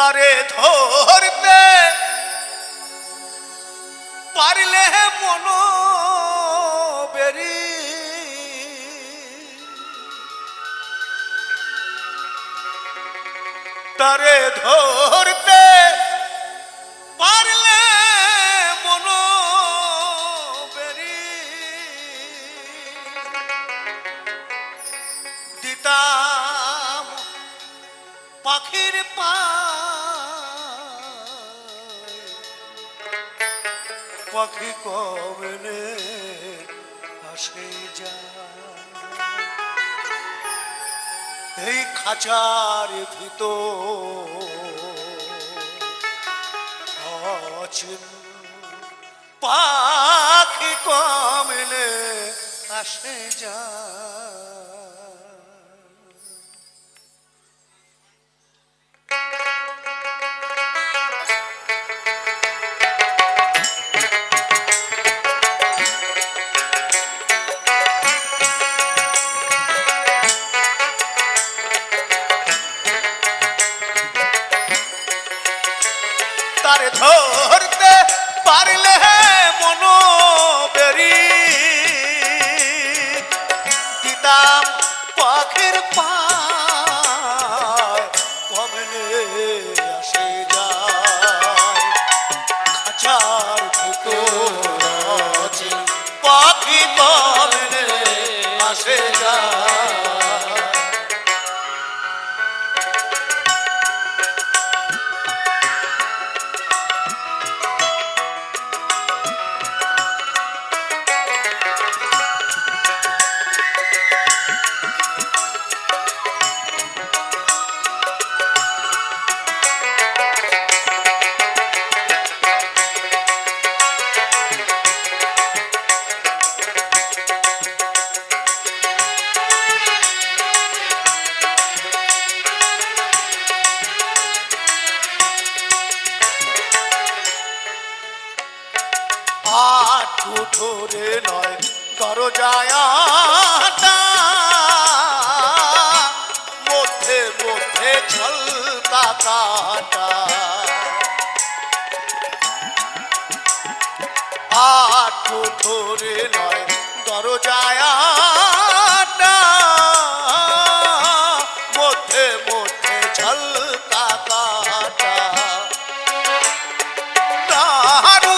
তারে ধরতে পারলে মন বেরি তারে ধরতে পারলে মন বেরি দিতাম পাখির পাখি কবলে আসে যায় এই খাঁচার ভিতর পাখি কবলে আসে যায়। তারে ধরতে পারলে মন বেরি দিতাম পাখির পায় কমলে আসে যায় খাঁচার ভিতর পাখি কমলে আসে যায়। আটু ধরে নয় দরজায় মধ্যে মধ্যে ঝলকা কাটা আটু ধরে নয় দরজায় মধ্যে মধ্যে ঝলকা কাটা তাহারু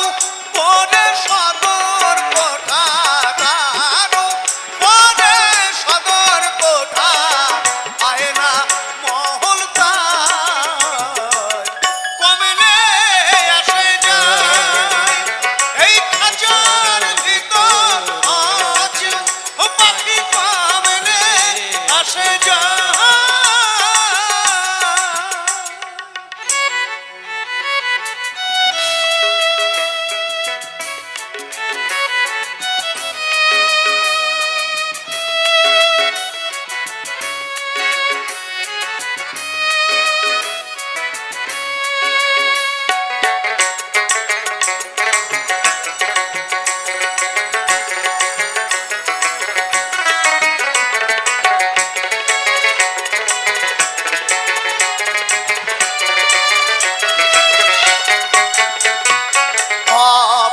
পরে সদর কোঠা তাহারু পরে সদর কোঠা আয়না মহল কমলে আসে যায় এই খাঁচার ভিতর আজ পাখি কমলে আসে যায়।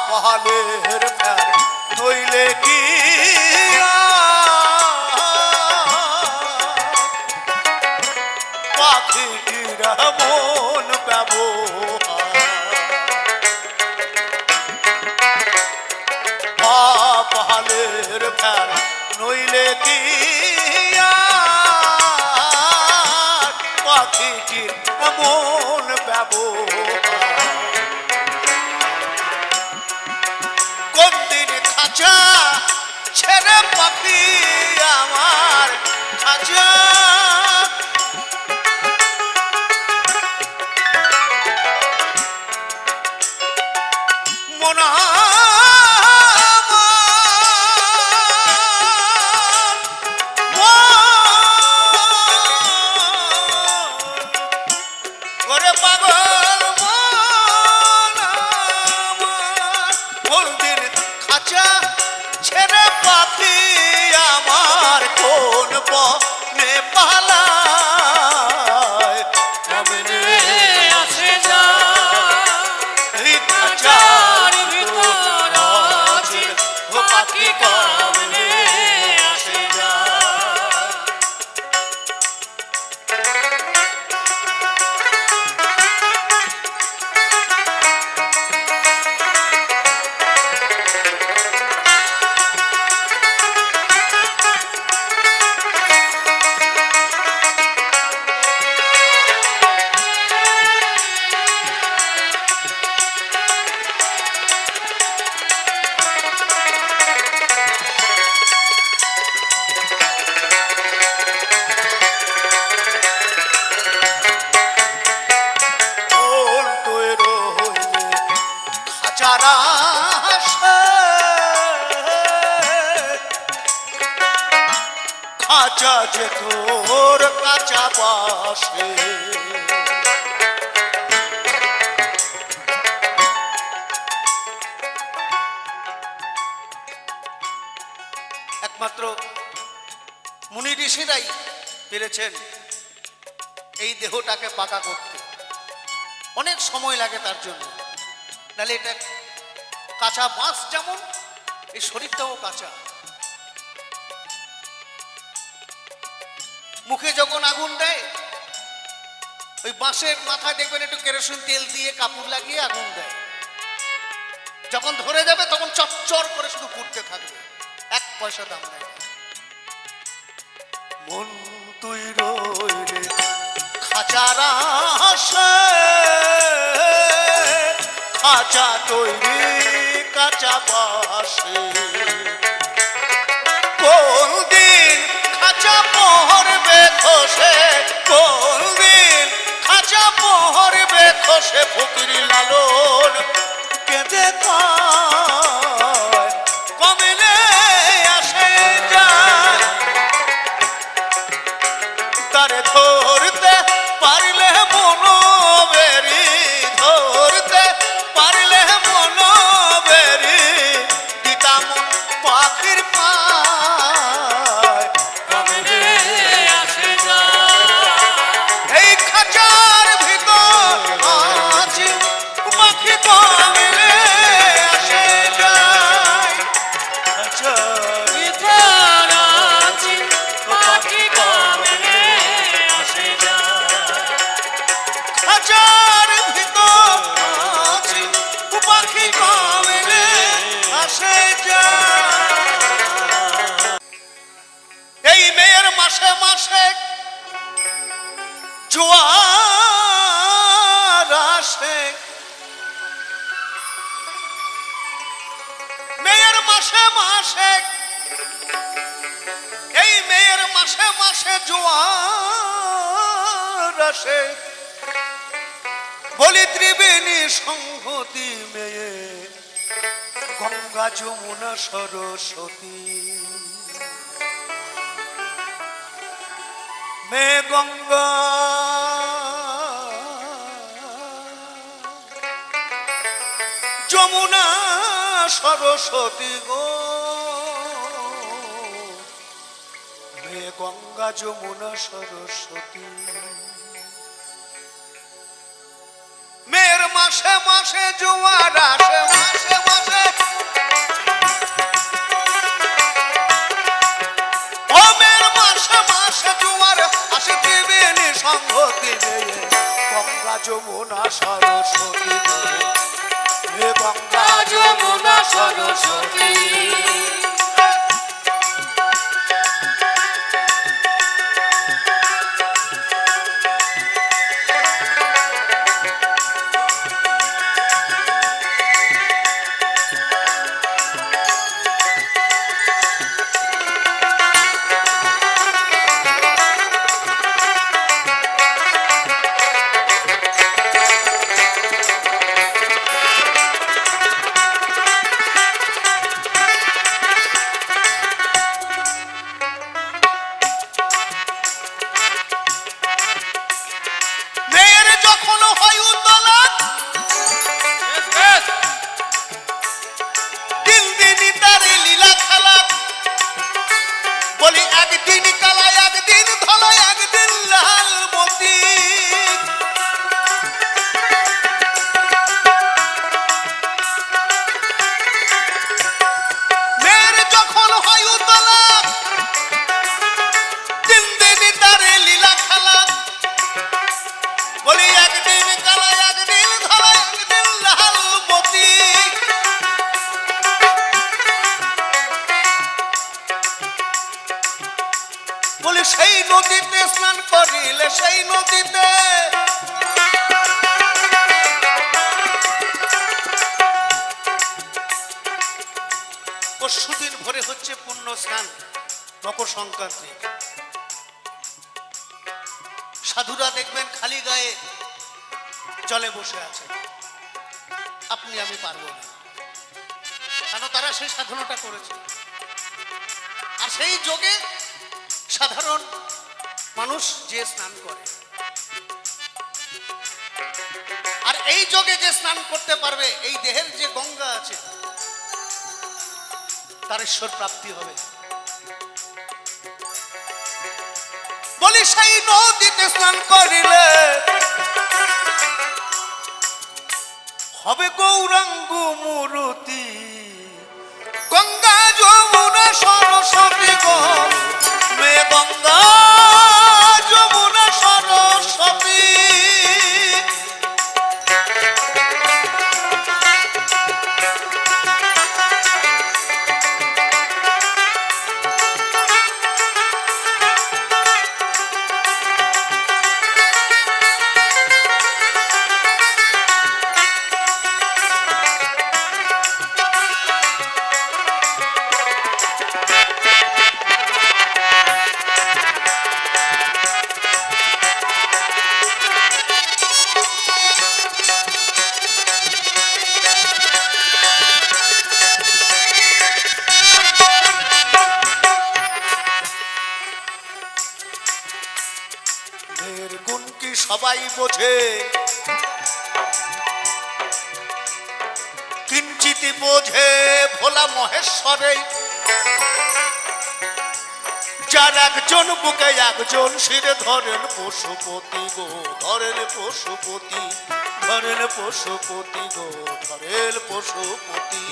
পাহাড়ের ফের নইলে কি পাখিটির মন ব্যবহার পাহাড়ের ফের নইলে কি পাখিটির মন ব্যবহার কোন দিন খাঁচা ছেড়ে পাখি আমার খাঁচা মন করে পাগল কোন দিন খাঁচা ছেড়ে পাখি আমার কাঁচা যে তোর কাঁচা বাসে একমাত্র মুনি ঋষিরাই পেরেছেন এই দেহটাকে পাকা করতে। অনেক সময় লাগে তার জন্য, নাহলে এটা কাঁচা বাঁশ যেমন এই শরীরটাও কাঁচা। মুখে যখন আগুন দেয় ওই বাঁশের মাথায় দেখবেন একটু কেরোসিন তেল দিয়ে কাপড় লাগিয়ে আগুন দেয়, যখন ধরে যাবে তখন চচ্চর করে শুধু পুড়তে থাকবে, এক পয়সা দাম নেয়। মন তুই রইলে খাঁচার আশে, খাঁচা তৈরি কাঁচা বাসে, কোন দিন খাঁচা পহরবে খসে, কোন দিন খাঁচা পহরবে খসে, ফকির লালন কেঁদে কয় কমলে আসে যায়, তারে ধরতে পারলে মনোবেরি, ধরতে পারলে মনোবেরি, দিতাম পাখির পায় কমলে আসে যায়। এই খাঁচার ভিতর আছি পাখি কমলে আসে যায়, খাঁচার ভিতর আছি পাখি কমলে আসে যায়, খাঁচার ভিতর আছি পাখি কমলে আসে যায়। এই মেয়ের মাসে মাসে জোয়ার আসে, মেয়ের মাসে মাসে, এই মেয়ের মাসে মাসে জোয়ার আসে, বলি ত্রিবেণী সংহতি মেয়ে গঙ্গা যমুনা সরস্বতী, মেয়ে গঙ্গা যমুনা সরস্বতী গো, মেয়ে গঙ্গা যমুনা সরস্বতী, মেয়ের মাসে মাসে জোয়ার আসে, মাসে মাসে ও মেয়ের মাসে মাসে জোয়ার আসে, ত্রিবেণী সংহতি মেয়ে গঙ্গা যমুনা সরস্বতী, মেয়ে গঙ্গা যমুনা সরস্বতী। সেই নদীতে স্নান করিলে, সেই নদীতে পরশুদিন ভরে হচ্ছে পুণ্য স্নান, মকর সংক্রান্তি। সাধুরা দেখবেন খালি গায়ে জলে বসে আছে, আপনি আমি পারবো না, কারণ তারা সেই সাধনাটা করেছে। আর সেই যোগে সাধারণ মানুষ যে স্নান করে, আর এই যোগে যে স্নান করতে পারবে, এই দেহের যে গঙ্গা আছে তার ঈশ্বর প্রাপ্তি হবে। বলি সেই নদীতে স্নান করিলে হবে গৌরাঙ্গ মূরতি, গঙ্গা যমুনা সরস্বতী গো মে গঙ্গা যমুনা সরস্বতী। গুণ কি সবাই বোঝে, কিঞ্চিত বোঝে ভোলা মহেশ্বরে, যার একজন বুকে একজন শিরে ধরেন পশুপতি গো, ধরেন পশুপতি, ধরেন পশুপতি গো, ধরেন পশুপতি।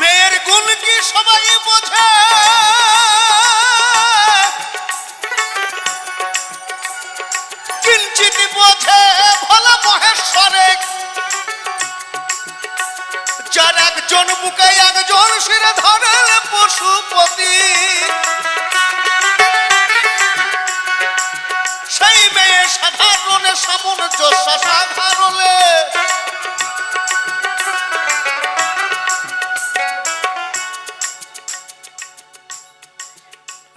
মেয়ের গুণ কি সবাই বোঝে, কিঞ্চিত বোঝে ভোলা মহেশ্বরে, যার একজন বুকে একজন শিরে ধরেন পশুপতি। সেই মেয়ে সাধারণে সামঞ্জস্য সাধারণে,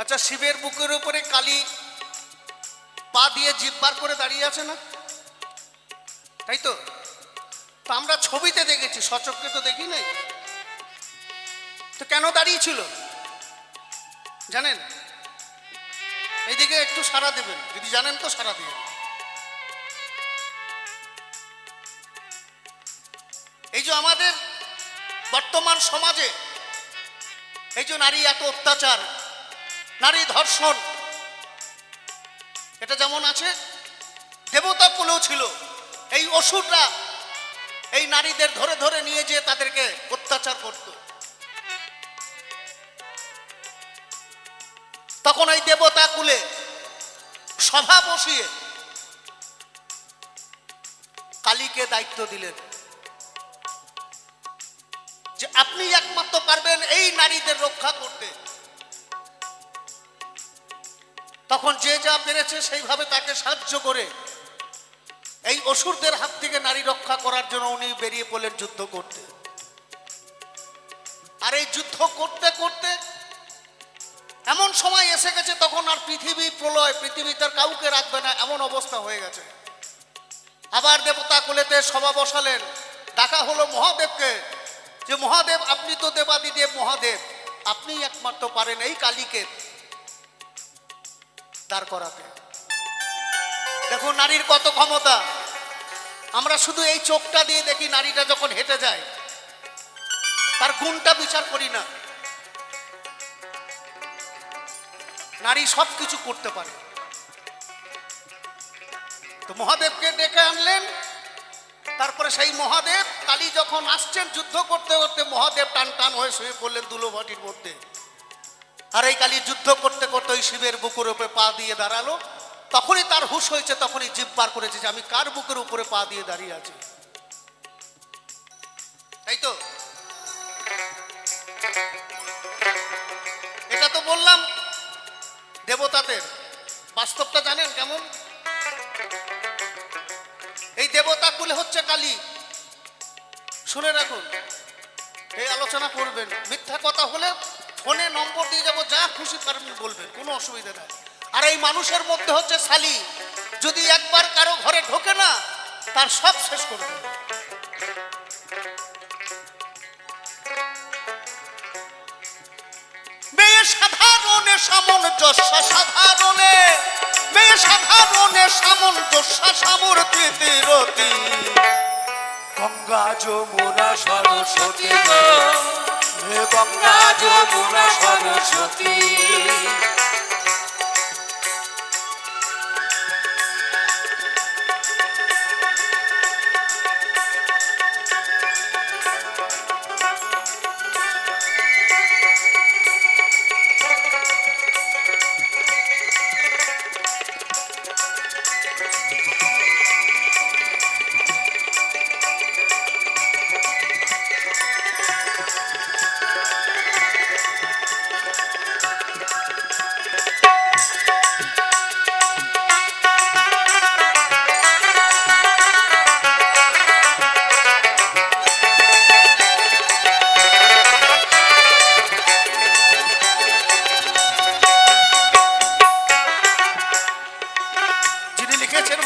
আচ্ছা শিবের বুকের উপরে কালী পা দিয়ে জিভ বার করে দাঁড়িয়ে আছে না, তাই তো? আমরা ছবিতে দেখেছি, সচক্ষে তো দেখি নাই। তো কেন দাঁড়িয়েছিল জানেন? এইদিকে একটু সাড়া দেবেন, যদি জানেন তো সাড়া দিয়ে। এই যে আমাদের বর্তমান সমাজে এই যে নারী এত অত্যাচার, নারী ধর্ষণ, এটা যেমন আছে দেবতা কুলেও ছিল। এই অসুররা এই নারীদের ধরে ধরে নিয়ে যেয়ে তাদেরকে অত্যাচার করত। তখন এই দেবতা কুলে সভা বসিয়ে কালীকে দায়িত্ব দিলেন যে আপনি একমাত্র পারবেন এই নারীদের রক্ষা করতে। তখন যে যা পেরেছে সেইভাবে তাকে সাহায্য করে এই অসুরদের হাত থেকে নারী রক্ষা করার জন্য উনি বেরিয়ে পড়লেন যুদ্ধ করতে। আর এই যুদ্ধ করতে করতে এমন সময় এসে গেছে তখন আর পৃথিবী প্রলয়, পৃথিবীতে আর কাউকে রাখবে না এমন অবস্থা হয়ে গেছে। আবার দেবতা কুলেতে সভা বসালেন, ডাকা হলো মহাদেবকে যে মহাদেব আপনি তো দেবাদিদেব মহাদেব, আপনি একমাত্র পারেন এই কালীকে দাঁড় করাতে। দেখো নারীর কত ক্ষমতা। আমরা শুধু এই চোখটা দিয়ে দেখি, নারীটা যখন হেঁটে যায় তার গুণটা বিচার করি না। নারী সব কিছু করতে পারে। তো মহাদেবকে ডেকে আনলেন, তারপরে সেই মহাদেব কালী যখন আসছেন যুদ্ধ করতে করতে মহাদেব টান টান হয়ে শুয়ে পড়লেন দুলোভাটির মধ্যে। আর এই কালী যুদ্ধ করতে করতে ওই শিবের বুকের উপরে পা দিয়ে দাঁড়ালো। তখনই তার হুঁশ হয়েছে, তখনই জিভ বার করেছে যে আমি কার বুকের উপরে পা দিয়ে দাঁড়িয়ে আছি, তাই তো? এটা তো বললাম দেবতাদের, বাস্তবটা জানেন কেমন? এই দেবতা কুলে হচ্ছে কালী। শুনে রাখুন, এই আলোচনা করবেন, মিথ্যা কথা হলে ফোনে নম্বর দিয়ে যাবো, যা খুশি পারবেন বলবেন, কোনো অসুবিধা নাই। আর এই মানুষের মধ্যে হচ্ছে শালি, যদি একবার কারো ঘরে ঢোকে না তার সব শেষ করে দেবে। মেয়ে সাধারণে সামঞ্জস্য সাধারণে, মেয়ে সাধারণে সামঞ্জস্য সামর্থ্যে রতি, গঙ্গা যমুনা সরস্বতী গো, হে গঙ্গা যমুনা সরস্বতী।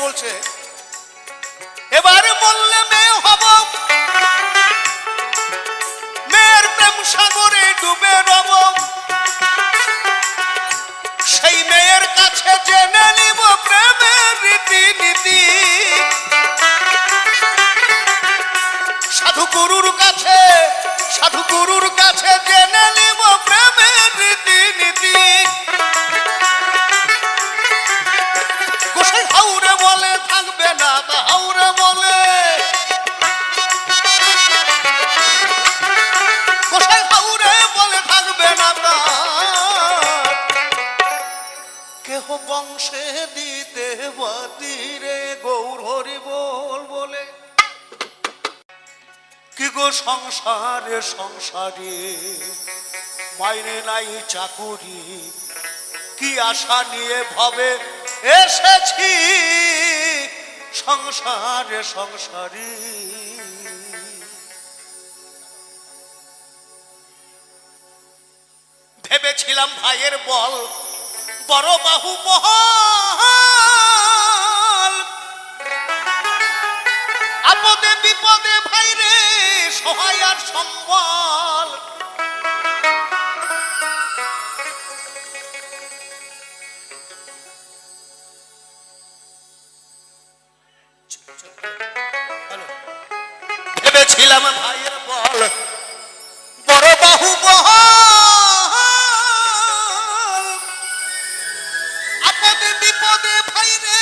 বলছে এবার বললে মেয়ে হব, মেয়ের প্রেম সাগরে ডুবে রব, সেই মেয়ের কাছে জেনে নিব প্রেমের রীতিনীতি, সাধু গুরুর কাছে, সাধু গুরুর কাছে জেনে নিব প্রেমের রীতিনীতি। গোসাই হাউরে বলে থাকবে না, হাউরে বলে, গোসাই হাউরে বলে থাকবে না, কেহ বংশে দিতে বাতিরে গৌর হরি বল বলে। কি গো সংসারে সংসারে মাইনে নাই চাকুরি, কি আশা নিয়ে ভবে এসেছি সংসারে সংসারী। ভেবেছিলাম ভাইয়ের বল বড় বাহু মহল, আপদে বিপদে ভাইরে সহায় আর সম্বল। ভেবেছিলাম ভাইয়ের বল বড় বাহু বহল, আপদে বিপদে ভাইরে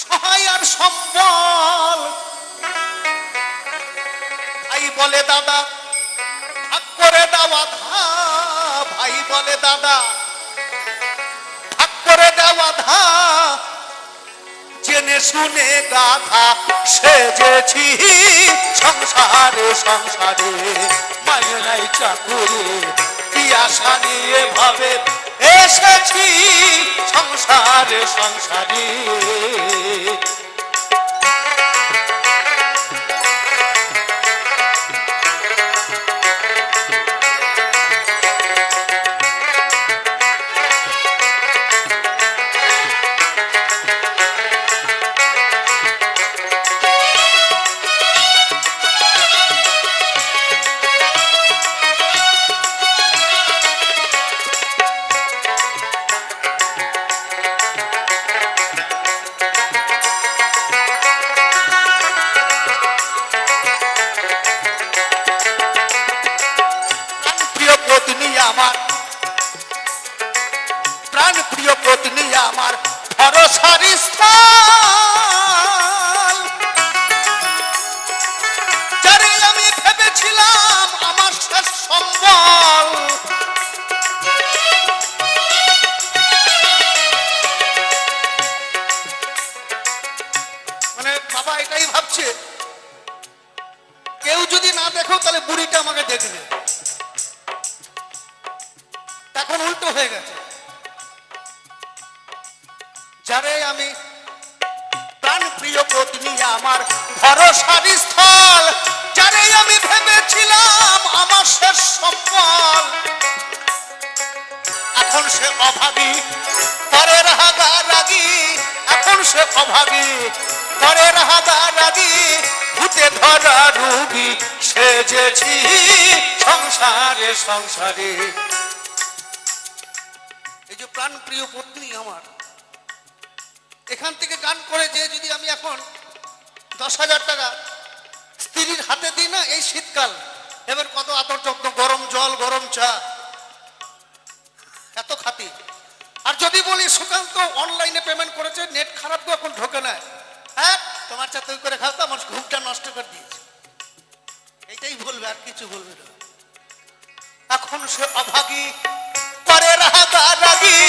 সহায় আর সম্বল। ভাই বলে দাদা ভাগ করে দেওয়া ধা, ভাই বলে দাদা ভাগ করে দেওয়া ধা, জেনে শুনে গাধা সেজেছি সংসারে সংসারে মাইনে নাই চাকুরি, কি আশা নিয়ে ভাবে এসেছি সংসারে সংসারে। আমার প্রাণ প্রিয় পত্নী আমার ভরসার স্থল, যারে আমি ভেবেছিলাম আমার শেষ সম্বল। মানে বাবা এটাই ভাবছে কেউ যদি না দেখো তাহলে বুড়িটা আমাকে দেখবে, এখন উল্টো হয়ে গেছে। যারে আমি প্রাণ প্রিয় পত্নী আমার ভরসার স্থল, যারে আমি ভেবেছিলাম আমার শেষ সম্বল, এখন সে অভাগী পরের হাগারাগি, এখন সে অভাগী পরের হাগারাগি, ভূতে ধরা রুগী সেজেছি সংসারে সংসারে। এই যে প্রাণ প্রিয় পত্নী আমার, এখান থেকে গান করে যে যদি আমি এখন 10,000 টাকা স্ত্রীর হাতে দিই না, এই শীতকাল এবার কত আদর যত্ন, গরম জল গরম চা, এত খাতি। আর যদি বলি সুকান্ত অনলাইনে পেমেন্ট করেছে, নেট খারাপ তো এখন ঢোকে না, হ্যাঁ তোমার চা তুই করে খাও তো, আমার ঘুমটা নষ্ট করে দিয়েছে, এইটাই বলবে আর কিছু বলবে না। এখন সে অভাগী পরের হাগারাগি,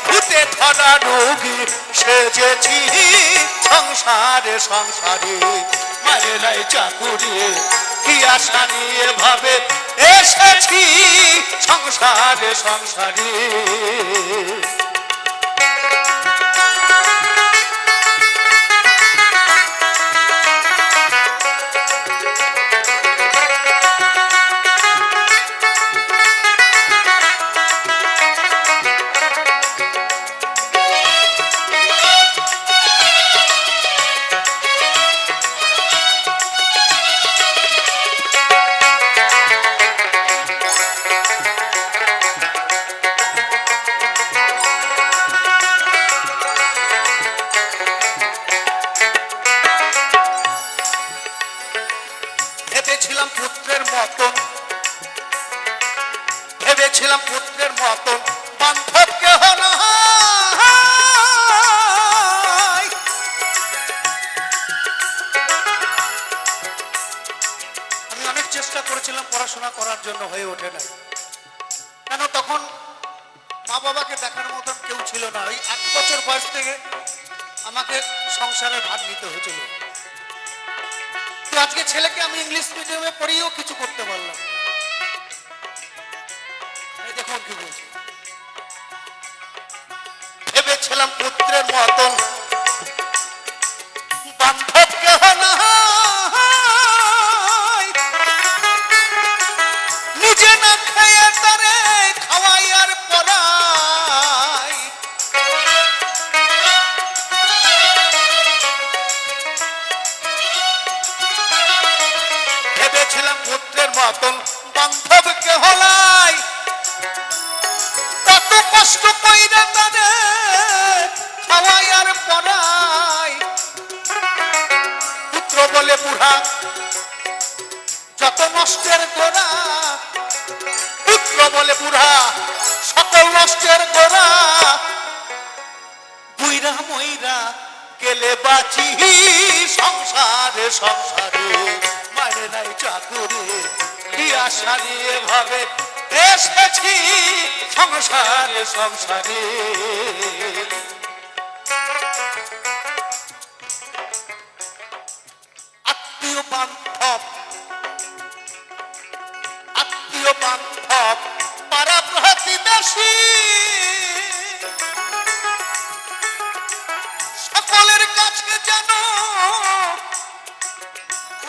ভূতে ধরা রোগী সেজেছি সংসারে সংসারে। মায়ের নাই চাকুরি কি আশা নিয়ে ভাবে এসেছি সংসারে সংসারে। ভেবেছিলাম পুত্রের মতন, ভেবেছিলাম পুত্রের মতন, বান্ধব কেহ নাই। আমি অনেক চেষ্টা করেছিলাম পড়াশোনা করার জন্য, হয়ে ওঠে না। কেন তখন মা বাবাকে দেখার মতন কেউ ছিল না। ওই 1 বছর বয়স থেকে আমাকে সংসারের ভাগ নিতে হয়েছিল। তো আজকে ছেলেকে আমি ইংলিশ মিডিয়ামে পড়িয়েও কিছু করতে পারলাম। এই দেখুন কি বলছি, ভেবেছিলাম পুত্রের মতন, বান্ধব কেহ নাই। নিজে না খেয়ে তারে খাওয়াই আর পড়াই। ভেবেছিলাম পুত্রের মতন, বান্ধব কেহ নাই। কত কষ্ট কইরা তারে খাওয়াই আর পড়াই। পুত্র বলে বুড়া যত নষ্টের গোড়া, পুত্র বলে বুড়া সকল নষ্টের গোড়া। বুইরা মইরা গেলে বাঁচি সংসারে সংসারে। মারে নাই চাকুরি কি আশা নিয়ে ভাবে এসেছি সংসারে সংসারে। আত্মীয় বান্ধব, আত্মীয় বান্ধব পাড়া প্রতিবেশী, সকলের কাছে যেন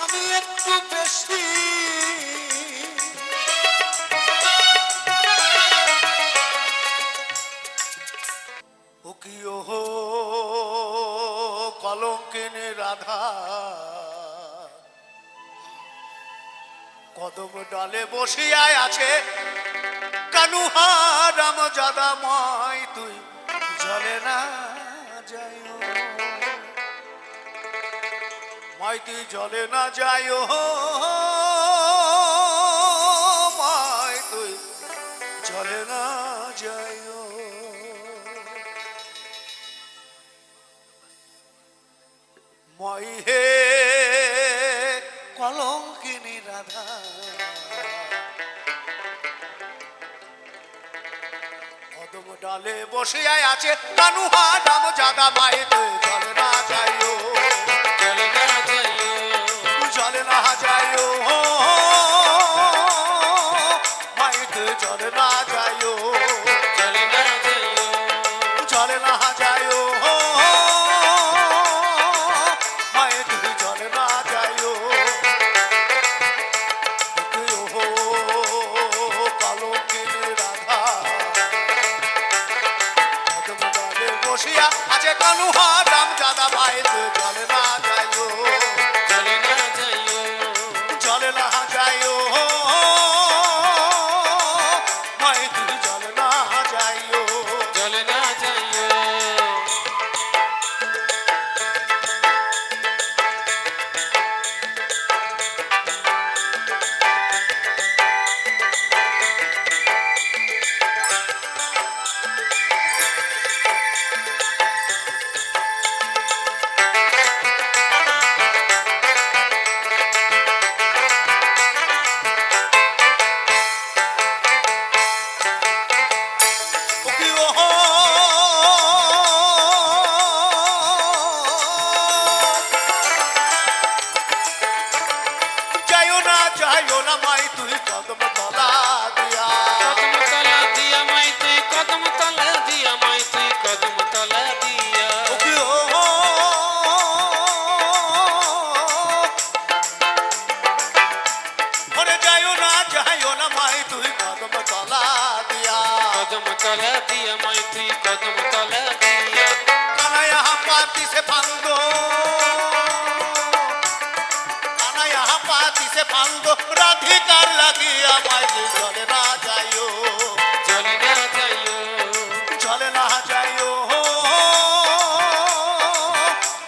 আমি একটু বেশি। ও কি ওহো কলঙ্কিনী রাধা, কদম ডালে বসিয়ায় আছে কানুহা রাম জাদাময়, তুই জলে না যাইও মাই, তুই জলে না যাইও মাই, তুই জলে না যাইও। মই হে কলঙ্কিনী রাধা, কদম ডালে বসিয়ায় আছে কানুহা রাম জাদা মাই, তুই জলে না যাইও জলে না যাইও জলে না যাইও মাই, তুই জলে না যাইও জলে না যাইও জলে না যাইও মাই, তুই জলে না যাইও। তুই ওহো কলঙ্কিনী রাধা, যাইও না মাই তুই কদম তলা দিয়া কদম তলা দিয়া মাই তুই কদম তলা দিয়া মাই তুই কদম তলা দিয়া ওকে ও ওরে যাইও না মাই তুই কদম তলা দিয়া কদম তলা দিয়া মাই তুই কদম তলা দিয়া কানায়া পাতি সে ফান্দো রাধিকার লাগিয়া মাই তুই জলে না যাইও জলে না যাইও জলে না যাইও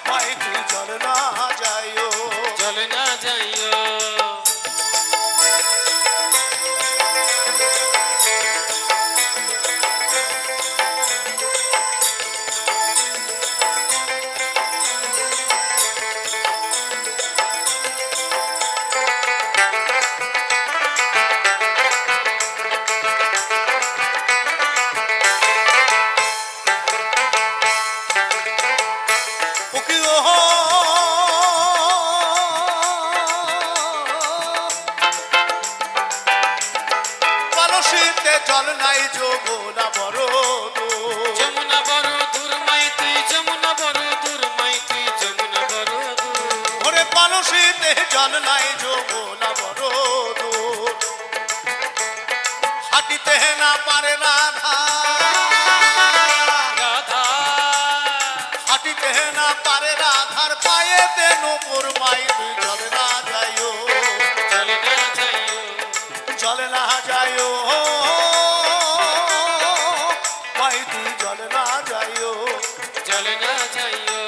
মাই তুই জলে না যাইও জলে না যাইও ওকে ও কলসিতে জল নাই যমুনা বড় দূর। যমুনা বড় দূর মাই তুই যমুনা বড় দূর মাই তুই যমুনা বড় দূর ওরে কলসিতে জল নাই যমুনা বড় দূর। হাঁটিতে না পারে রাধা রাধা হাঁটিতে না পারে রাধার পায়ে দেন উপর মাই তুই জলে না যাইও জলে না যাইও জলে না যাইও মাই তুই জলে না যাইও জলে না যাইও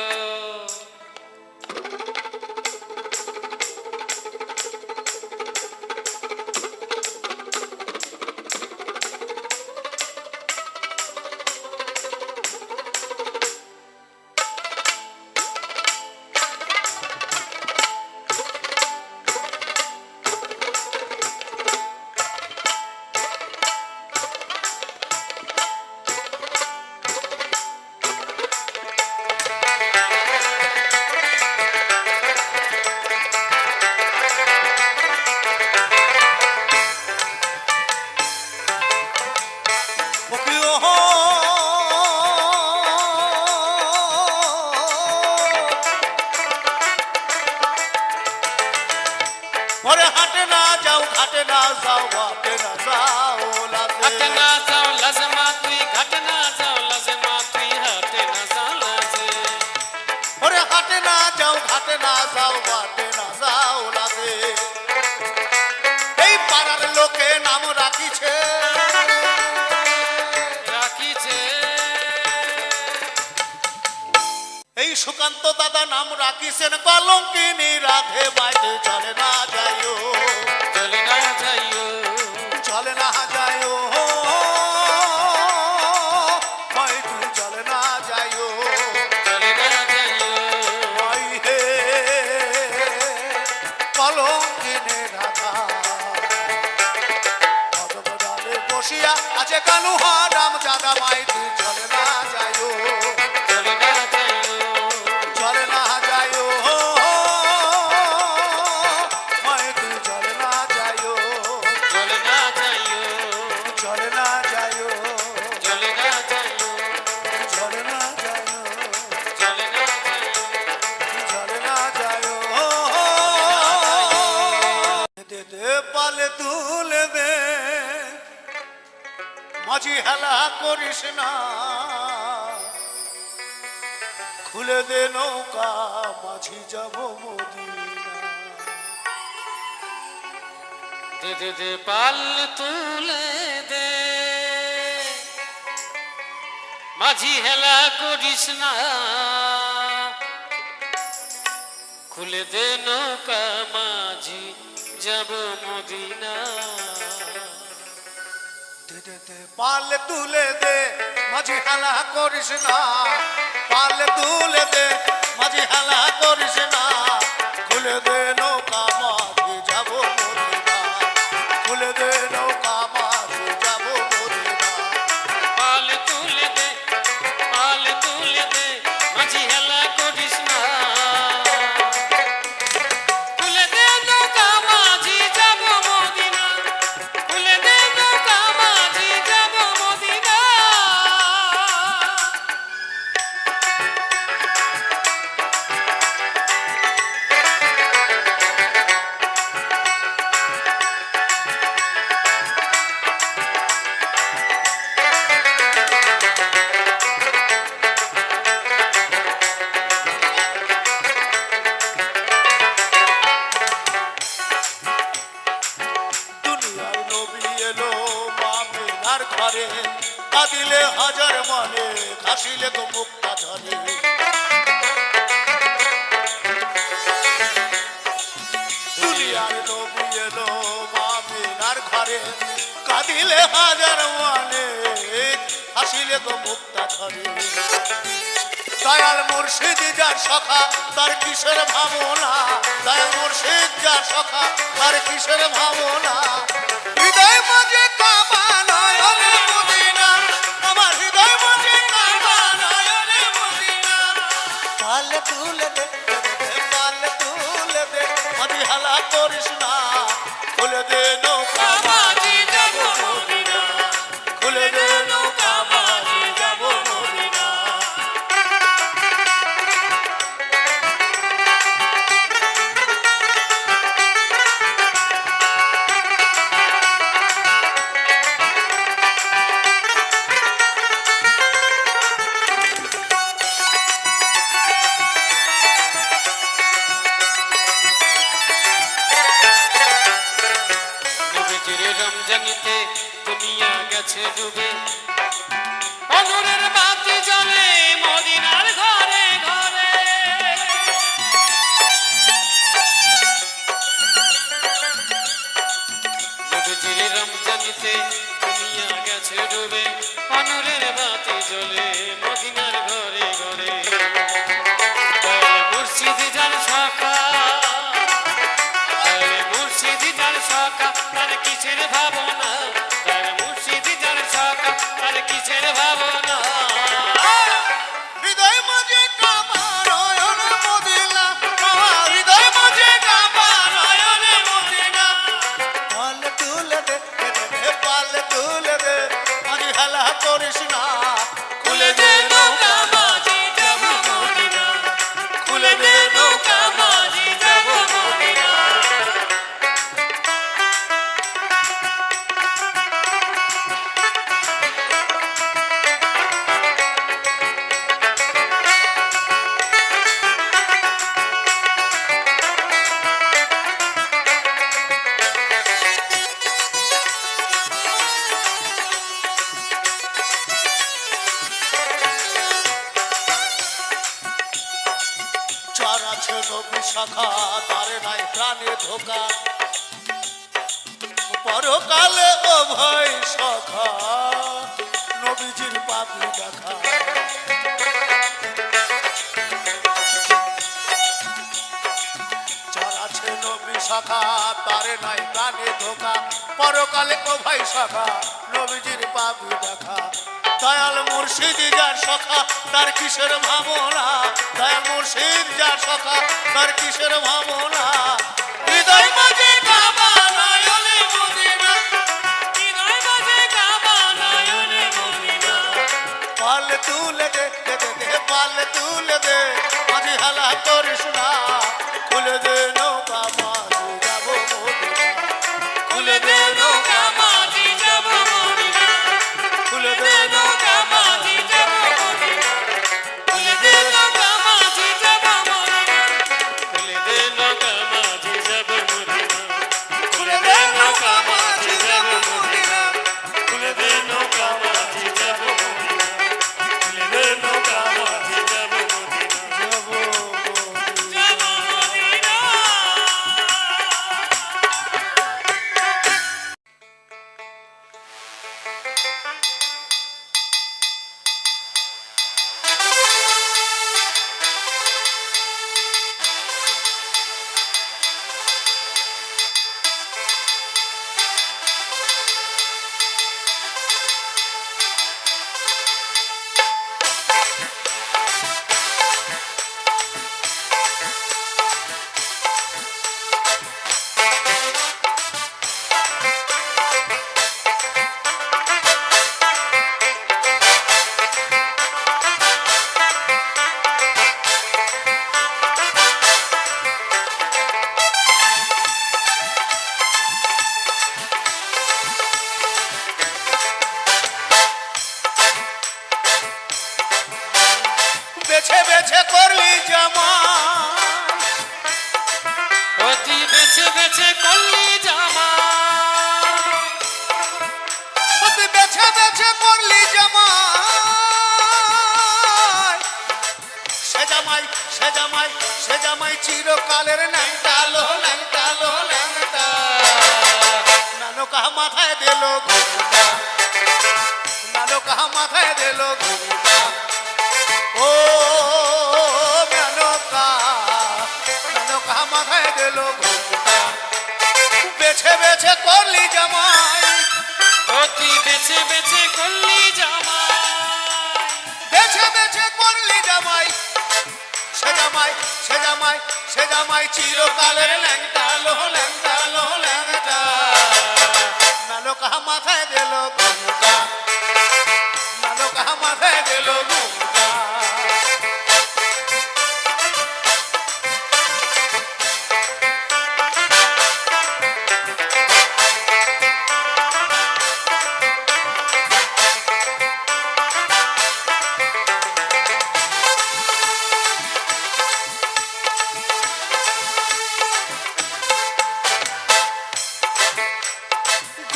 ওকে ও ওরে হাটে না যাও ঘাটে না যাও ঘাটে না যাও হাটে না যাও লাজমা তুই ঘাটে না যাও লাজমা তুই হাটে না যাও লাজে ওরে হাটে না যাও ঘাটে না যাও ঘাটে না যাও লাগে এই পাড়ার লোকে নাম রাখিছে রাখিছে এই সুকান্ত দাদা নাম রাখিছেন কলঙ্কিনী রাধে বাইতে চলে না যাইও জলে না যাইও চলে না যাইও ভাই তুই চলে না যাইও জলে না যাইও ভাই হে কলঙ্কিনী রাধা পদবদালে বসিয়া আছে কানুহা রাম জাদা মাই তুই চলে না যাইও জলে না যাইও চলে না যাইও মাই তুই চলে না যাইও জলে না যাইও চলে না যাইও জলে না যাইও চলে না যাইও জলে না যাইও চলে না যাইও দে দে পালে তুলে দে মাঝি হেলা করিস না খুলে দে নৌকা মাঝি যাব মদিনা দে দে দে পাল তুলে দে মাঝি হেলা করিস না খুলে দে নৌকা মাঝি যাব মদিনা দে দে দে পাল তুলে দে মাঝি হেলা করিস না পাল তুলে দে মাঝি হেলা করিস না খুলে দে নৌকা মাঝি যাব মদিনা খুলে দে নৌকা মাঝি যাব মদিনা পাল তুলে দে মাঝি হেলা করিস না খুলে দে নৌকা মাঝি যাব কাঁদিলে হাজার মানে হাসিলে তো মুক্তা ঝরে দুনিয়ার নবী এলো আমিনার ঘরে কাঁদিলে হাজার মানে হাসিলে তো মুক্তা ঝরে দয়াল মুর্শিদ যার সখা তার কিসের ভাবনা দয়াল মুর্শিদ যার সখা তার কিসের ভাবনা হৃদয় মাঝে কাবা নয়নে মদিনা আমার হৃদয় মাঝে কাবা নয়নে মদিনা পাল তুলে দে পাল তুলে দে মাঝি হালা করিস না খুলে দে নৌকা মাঝি যাব মদিনা খুলে দে নৌকা মাঝি যাব মদিনা রমজানিতে দুনিয়া গেছে ডুবে অনুরের বাতি জ্বলে মদিনার ঘরে ঘরে নবীজির রমজানিতে দুনিয়া গেছে ডুবে অনুরের বাতি জ্বলে মদিনার ঘরে ঘরে মুর্শিদ যার সখা মুর্শিদ যার সখা তার কিসের ভাবনা তার মুর্শিদ যার সখা তার কিসের ভাবনা হৃদয় মাঝে কাবা নয়নে মদিনা আমার হৃদয় মাঝে কাবা নয়নে মদিনা পাল তুলে দে পাল তুলে দে মাঝি হালা করিস না খুলে দে নৌকা মাঝি যাব মদিনা খুলে দে নৌকা মাঝি যাব মদিনা যার আছে নবী শাখা তার নাই প্রাণে ধোকা পরকালে ও ভাই সখা নবীজির পাপি দেখা যার আছে নবী শাখা তার নাই প্রাণে ধোকা পরকালে ও ভাই সখা নবীজির পাপি দেখা দয়াল মুর্শিদ যার সখা তার কিসের ভাবনা দয়াল মুর্শিদ যার সখা তার কিসের ভাবনা হৃদয় মাঝে কাবা নয়নে মদিনা হৃদয় মাঝে কাবা নয়নে মদিনা পাল তুলে দে পাল তুলে দে মাঝি হালা করিস না খুলে দে নৌকা মাঝি যাব মদিনা খুলে দে নৌকা মাঝি যাব মদিনা খুলে দে নৌকা মাঝি যাব মদিনা খুলে দে নৌকা মাঝি যাব মদিনা খুলে দে নৌকা মাঝি যাব মদিনা খুলে দে নৌকা মাঝি যাব মদিনা খুলে দে নৌকা মাঝি যাব মদিনা খুলে দে নৌকা মাঝি যাব মদিনা যাব মদিনা যাব মদিনা বেছে বেছে করলি জামা অতি বেছে বেছে করলি জামা তুই বেছে বেছে বেছে করলি জামাই সে জামাই সে জামাই সে জামাই চিরকালের ন্যাংটা লো ন্যাংটা লো ন্যাংটা নানো কাহা মাথায় দিল ঘুমটা নানো কাহা মাথায় দিল ঘুমটা ও নানো কাহা মাথায় দিল ঘুমটা বেছে বেছে করলি জামাই ও তুই বেছে বেছে করলি জামাই বেছে বেছে করলি জামাই সে জামাই সে জামাই সে জামাই চিরকালের ল্যাংটা লো ল্যাংটা লো ল্যাংটা নালো কাহা মাথায় দিল ঘুমটা নালো কাহা মাথায় দিল ঘুমটা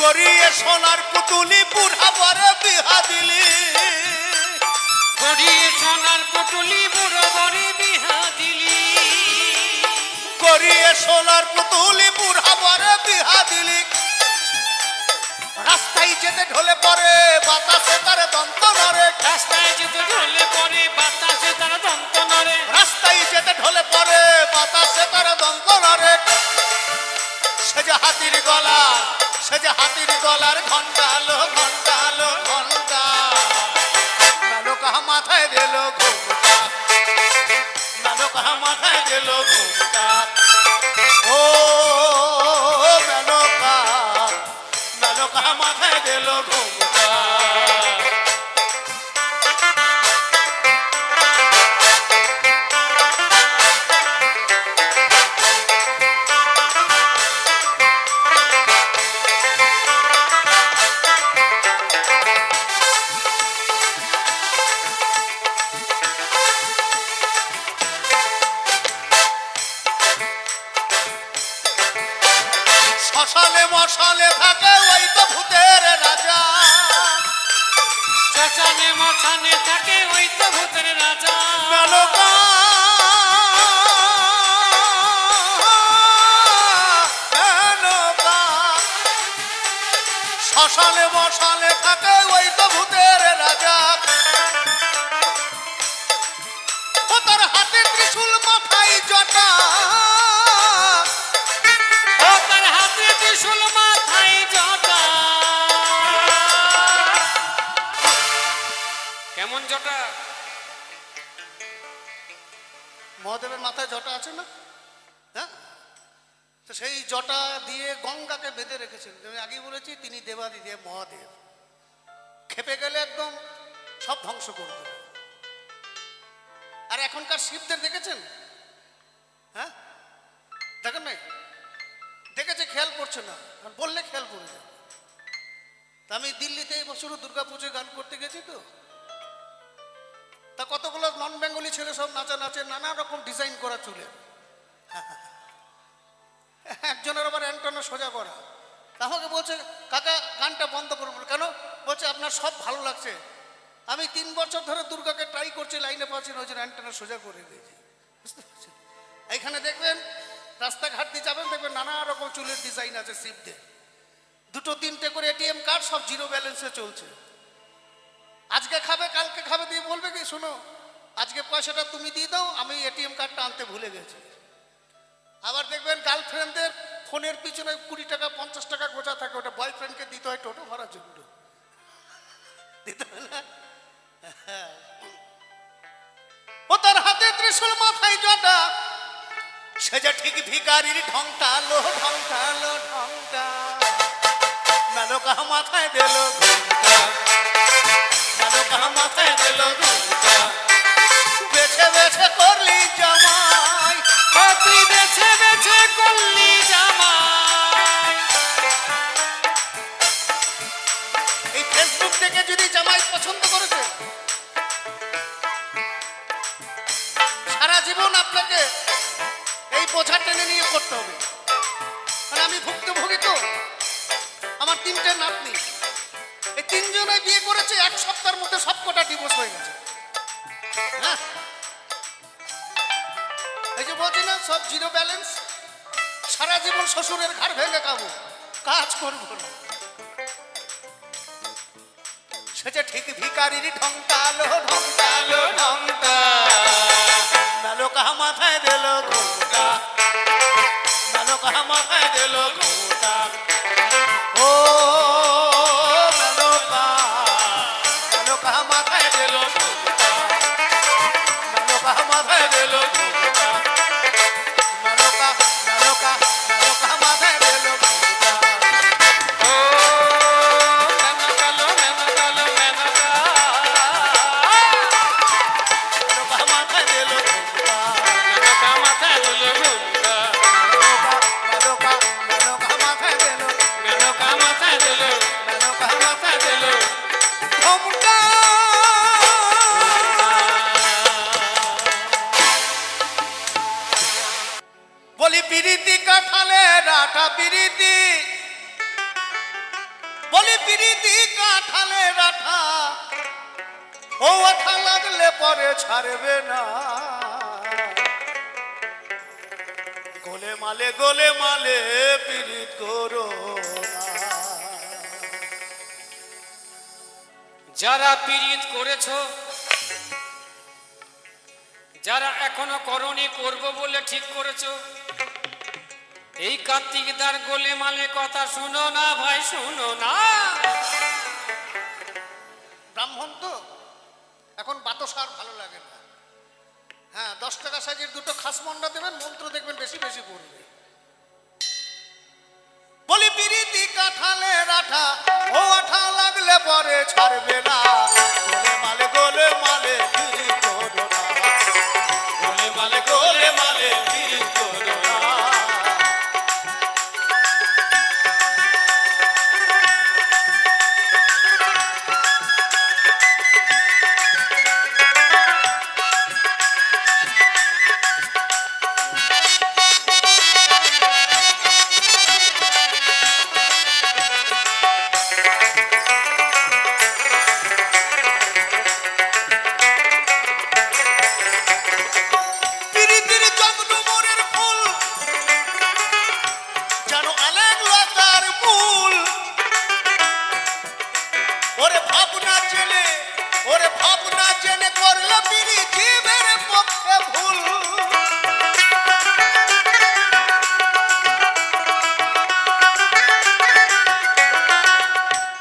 গড়িয়ে সোনার পুতুলি বুড়া বড় বিহা দিলি গড়িয়ে সোনার পুটুলি বুড়ো বড়ি বিহা দিলি গড়িয়ে সোনার পুতুলি বুড়া বড় বিহা দিলি রাস্তায় যেতে ঢলে পড়ে বাতাসে তার দন্ত নড়ে রাস্তায় যেতে ঢলে পড়ে বাতাসে তার দন্ত নড়ে রাস্তায় যেতে ঢলে পড়ে বাতাসে তার দন্ত নড়ে সে যে হাতির গলা সে যে হাতির গলার ঘন্টা লো ঘন্টা লো ঘন্টা নালো কাহা মাথায় দিল ঘুমটা নালো কাহা মাথায় দিল ঘুমটা ও নালো কাহা মাথায় দিল ঘুমটা মশালে মশালে থাকে ওই তো ভূতের রাজা শ্মশানে মশানে থাকে ওই তো ভূতের রাজা মেনকা মেনকা শ্মশানে মশালে থাকে ওই তো ভূতের রাজা ও তার হাতে ত্রিশূল মাথায় জটা ও তার হাতে ত্রিশূল মাথায় জটা কেমন জটা মহাদেবের মাথায় জটা আছে না হ্যাঁ তো সেই জটা দিয়ে গঙ্গাকে বেঁধে রেখেছেন আমি আগেই বলেছি তিনি দেবাদিদেব মহাদেব খেপে গেলে একদম সব ধ্বংস করে দেবে আর এখনকার শিবদের দেখেছেন হ্যাঁ দেখেন নাই দেখেছে খেয়াল করছে না কারণ বললে খেয়াল পড়ে যাবে তা আমি দিল্লিতে এই বছরও দুর্গাপুজোয় গান করতে গেছি তো তা কতগুলো নন বেঙ্গলি ছেলে সব নাচা নাচে নানা রকম ডিজাইন করা চুলে একজনের আবার অ্যান্টনা সোজা করা আমাকে বলছে কাকা গানটা বন্ধ করুন কেন বলছে আপনার সব ভালো লাগছে আমি 3 বছর ধরে দুর্গাকে ট্রাই করছি লাইনে পাচ্ছি না ওই জন্য অ্যান্টনা সোজা করে দিয়েছি বুঝতে পারছেন এইখানে দেখবেন রাস্তাঘাট দিয়ে যাবেন দেখবেন নানা রকম চুলের ডিজাইন আছে শিবদের 2-3টে করে এটিএম কার্ড সব জিরো ব্যালেন্সে চলছে আজকে খাবে কালকে খাবে দিয়ে বলবে কি শোনো আজকে পয়সাটা তুমি দিয়ে দাও আমি এটিএম কার্ডটা আনতে ভুলে গেছি আবার দেখবেন গার্লফ্রেন্ডদের ফোনের পিছনে 20 টাকা 50 টাকা গোছা থাকে ওটা বয়ফ্রেন্ডকে দিতে হয় টোটো ভাড়ার জন্য দিতে হয় না ও তার হাতে ত্রিশূল মাথায় জটা সে যে ঠিক ভিখারির ঢংটা লো ঢংটা লো ঢংটা নালো কাহা মাথায় দিল ঘুমটা নালো কাহা মাথায় দিল ঘুমটা বেছে বেছে করলি জামাই ও তুই বেছে বেছে করলি জামাই এই ফেসবুক থেকে যদি জামাই পছন্দ করেছে সারা জীবন আপনাকে এই বোঝা টেনে নিয়ে করতে হবে মানে আমি ভুক্তভোগী তো আমার 3টে নাতনি এই তিনজনে বিয়ে করেছে, এক সপ্তাহের মধ্যে সবকটা ডিভোর্স হয়ে গেছে। হ্যাঁ, এই যে বলছি না সব জিরো ব্যালেন্স, সারা জীবন শ্বশুরের ঘাড় ভেঙে খাবো, কাজ করবো না। সে যে ঠিক ভিকারির ঢংটালো ঢংটালো ঢংটা, নালো কাহা মাথায় দিল ঘোটা, নালো কাহা মাথায় দিল ঘোটা। ও নালো কাহা মাথায় দিল ঘোটা, নালো কাহা মাথায় দিল ঘোটা, নালো কাহা মাথায় দিল ঘোটা। ও মেনা কালো মেনা কালো মেনা মাথায় দিল ঘুমটা, মেনকা মাথায় দিল বলি পিরিতি কাঠালে রাটা পিরিতি, বলি পিরিতি কাঠালে রাঠা, ও আঠা লাগলে পরে ছাড়বে না। গোলে মালে পিরিত করো না। যারা পীড়িত করেছো, যারা এখনো করনি করব বলে ঠিক করেছো, এই কার্তিকদার গোলে মালে কথা শুনো না ভাই, শুনো না। ব্রাহ্মণ তো এখন বাতসার ভালো লাগে না। হ্যাঁ, 10 টাকা সাইজের দুটো খাস মন্ডা দেবেন, মন্ত্র দেখবেন বেশি বেশি পড়বে। বলি পিরিতি কাঠালে রাঠা, ও আঠা লাগলে পরে ছাড়বে না। গোলে মালে পিরিত করো না, গোলে মালে পিরিত করো না। পিরিতির জন্ম মোরের ফুল, জানো আলেক লতার মূল। ওরে ভাবনা জেনে করলো পিরি জীবের পক্ষে ভুল।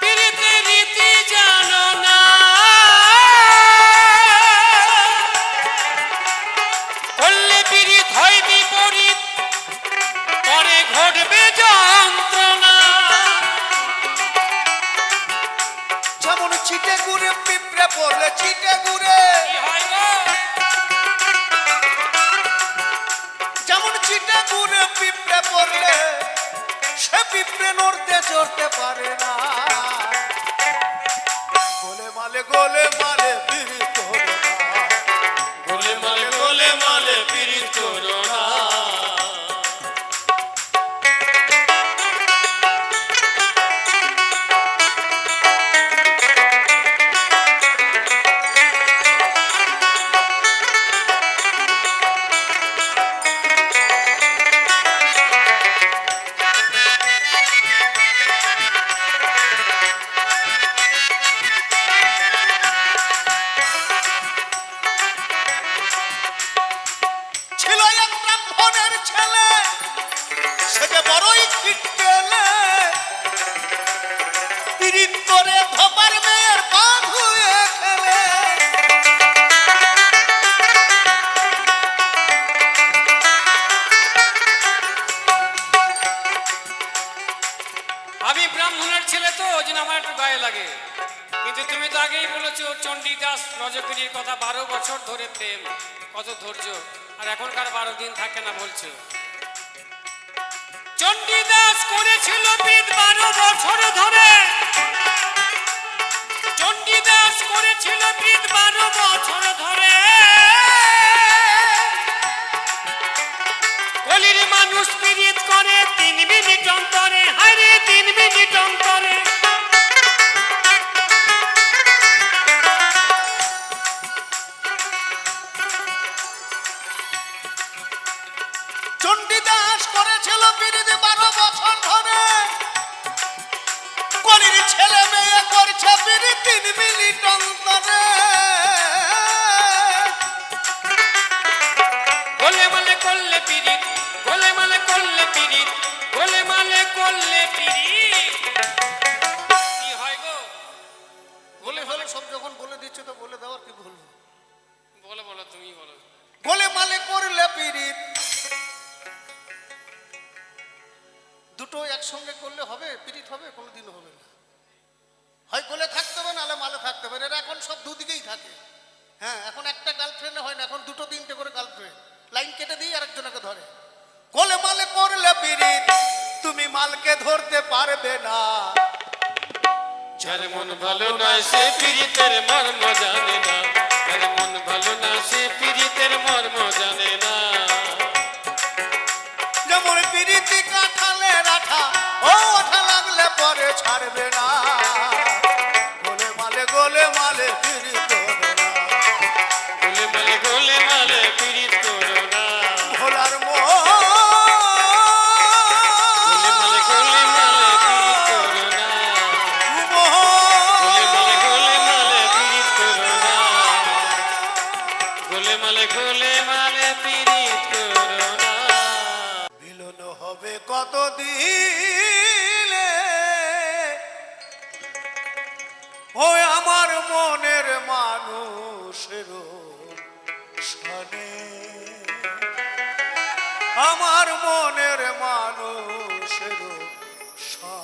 পীড়িতের রীতি জানো না, করলে পীড়িত হয় বিপরীত, পরে ঘটবে যন্ত্রণা। যেমন চিটে গুড়ে পিঁপড়ে পড়লে চিটে গুড়ে, কি হয় গো? যেমন চিটে গুড়ে পিঁপড়ে পড়লে সে পিঁপড়ে নড়তে চড়তে পারে না। গোলে মালে পিরিত করো না, গোলে মালে পীড়িত করো না। ছিল এক ব্রাহ্মণের ছেলে, সে যে বড়ই খিটকেলে। পিরিত করে ধোপার মেয়ের পা ধুয়ে খেলে। আমি ব্রাহ্মণের ছেলে তো, ওই জন্য আমার একটু গায়ে লাগে। কিন্তু তুমি তো আগেই বলেছো চণ্ডীদাস রজকিনীর কথা, 12 বছর ধরে প্রেম, কত ধৈর্য, আর এখনকার 12 দিন থাকে না বলছো। চণ্ডীদাস করেছিল বিদ 12 বছর ধরে, চণ্ডীদাস করেছিল বিদ 12 বছর ধরে। কলির মানুষ পীড়িত করে 3 মিনিট অন্তরে, হায় রে 3 মিনিট অন্তরে। চণ্ডীদাস করেছিল পিরিতি 12 বছর ধরে, কলির ছেলে মেয়ে করছে পিরিতি 3 মিনিট অন্তরে। গোলে মালে করলে পিরিত, গোলে মালে করলে পিরিত, গোলে মালে করলে পিরিত। কি হয় গো? বলে হলো সব যখন বলে দিচ্ছে তো বলে দেওয়ার কি বলবো? বলো বলো, তুমি বলো। গোলে মালে করলে পিরিত, দুটো একসঙ্গে করলে হবে? পিরিত হবে? কোনোদিন হবে না। হয় গোলে থাকতে হবে নাহলে মালে থাকতে হবে। এরা এখন সব দুদিকেই থাকে। হ্যাঁ, এখন একটা গার্লফ্রেন্ডে হয় না, এখন 2-3টে করে গার্লফ্রেন্ড। লাইন কেটে দিয়ে আরেকজনকে ধরে। গোলে মালে করলে পিরিত, তুমি মালকে ধরতে পারবে না। যার মন ভালো না সে পিরিতের মর্ম জানে না, যার মন ভালো না সে পিরিতের মর্ম জানে না। যেমন পিরিতি কাঁঠালে রাখা, ও ওঠা লাগলে পরে ছাড়বে না। গোলে মালে পিরিত করো না। গোলে মালে গোলে মালে পিরিত করো না। ভোলার মোহ, গোলে মালে গোলে মালে পিরিত করো না। গোলে মালে গোলে মালে পিরিত করো না। গোলে মালে গোলে মালে পিরিত করো না। মিলন হবে কতদিনে, ওই আমার মনের মানুষের সনে, আমার মনের মানুষের সনে।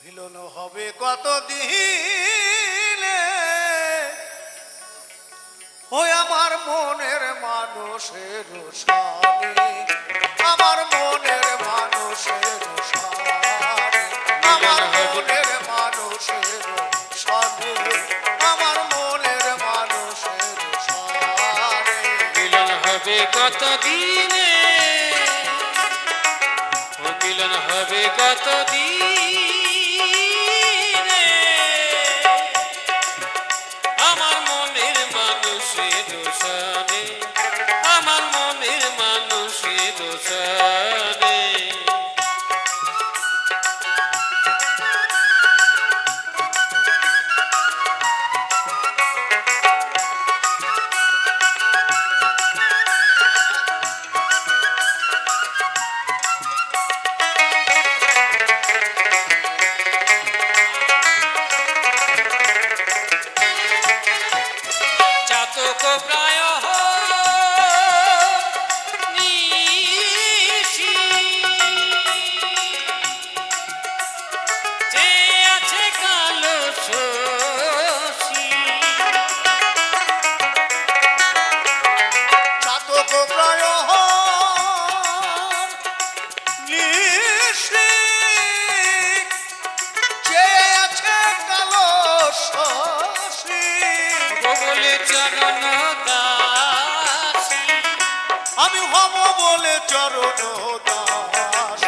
মিলন হবে কতদিনে, ওই আমার মনের মানুষের সাথে, আমার মনের মানুষের সাথে, আমার মনের মানুষের সাথে, আমার মনের মানুষের সাথে। মিলন হবে কত দিনে, ও মিলন হবে কত দিনে, আমার মনের মানুষের সনে, আমার মনের মানুষের সনে। চাতক প্রায় নিশি, যে আছে কালো শশী, চাতক প্রায় নিশি, যে আছে কালো শশী। বলে চরণ দাসী, আমি হব বলে চরণ দাস।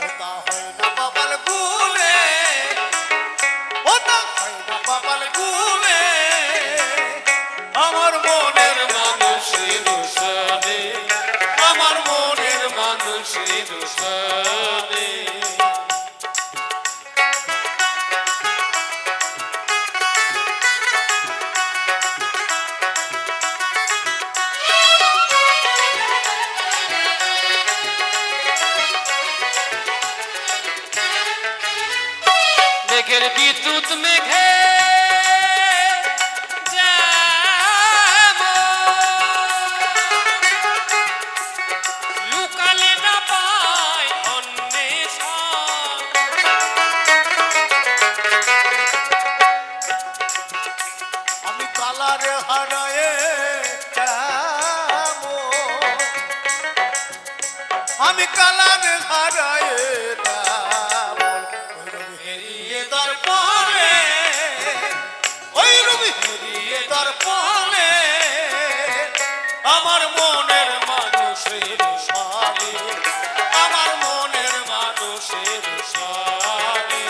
ওটা হয় না বাবাল গুলে, ওটা হয় না বাবাল গুলে, আমার মনের মানুষের সনে, আমার মনের মানুষের সনে। মেঘের বিদ্যুৎ মেঘে লুকালে না পায় অন্বেষণ, আমি কালারে হারায়ে যাবো, আমি কালারে হারায়ে যাবো। হেরিয়ে দর্পণে, ওই রবি হেরিয়ে দর্পণে, আমার মনের মানুষের সাথে, আমার মনের মানুষের সাথে।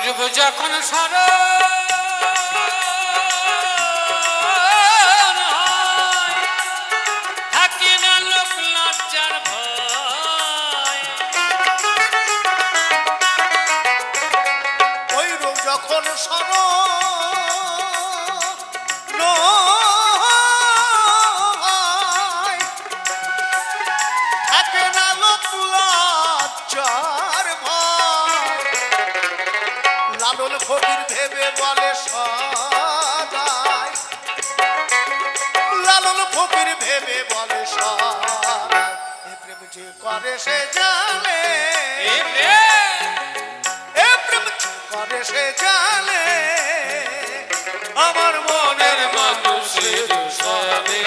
করব যখন স্মরণ হয়, থাকে না লোক লজ্জার ভয়। ওই রোগ যখন স্মরণ হয়, থাকে না লোক লজ্জার ভয়। লালন ফকির ভেবে বলে সদাই, লালন ফকির ভেবে বলে সদাই, এ প্রেম যে করে সে জানে, এ প্রেম এ প্রেম যে করে সে জানে। আমার মনের মানুষের সবে,